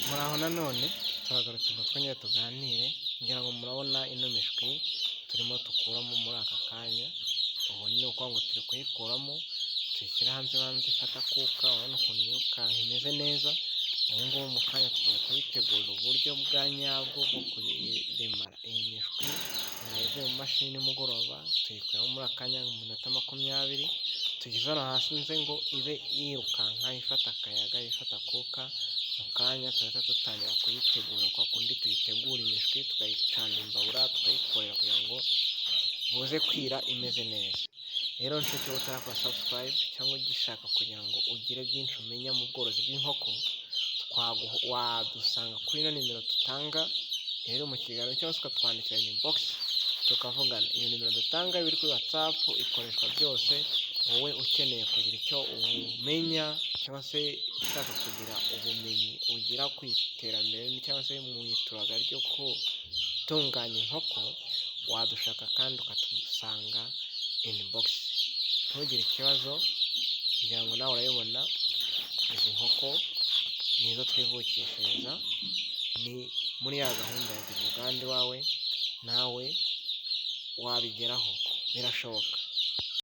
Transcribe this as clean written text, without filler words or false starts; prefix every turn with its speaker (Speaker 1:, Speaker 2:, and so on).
Speaker 1: Muraho nanone turagarutse ngo twongere tuganire, ngira ngo murabona ino mishwi turimo dukuramo muri aka kanya. Ubu ni ukuvuga ngo turi kuyikuramo tuyishyira hanze ifata akuka, urabona ukuntu yirukanka imeze neza. Ubu ngubu mu kanya tugiye kuyitegura uburyo bwa nyabwo bwo kuyiremara. Iyi mishwi yavuye mu mashini nimugoroba, tuyikuramo muri akanya mu minota 20, tugize hano hasi nze ngo ibe yirukanka ifata akayaga, ifata akuka. Mu kanya tuhita dutangira kuyitegura kwa kundi tuyitegura imishwi, tukayicana imbabura, tukayikorera kugira ngo buze kwira imeze neza. Rero nshuti utarakora subscribe cyangwa ugishaka kugira ngo ugire byinshi umenya mu bworozi bw'inkoko, wadusanga kuri ino nimero dutanga rero mu kiganiro, cyangwa se ukatwandikira inbox tukavugana. Iyo nimero dutanga biri kuri WhatsApp, ikoreshwa byose. Wowe ukeneye kugira icyo umenya cyangwa se ushaka kugira ubumenyi ugira ku iterambere cyangwa se mu ituraga ryo gutunganya inkoko, wadushaka kandi ukadusanga inbox. Ntugire ikibazo, kugira ngo nawe urayibona. Izi nkoko nizo twivukishiriza, ni muri ya gahunda ya Gira Umugambi wawe, nawe wabigeraho, birashoboka.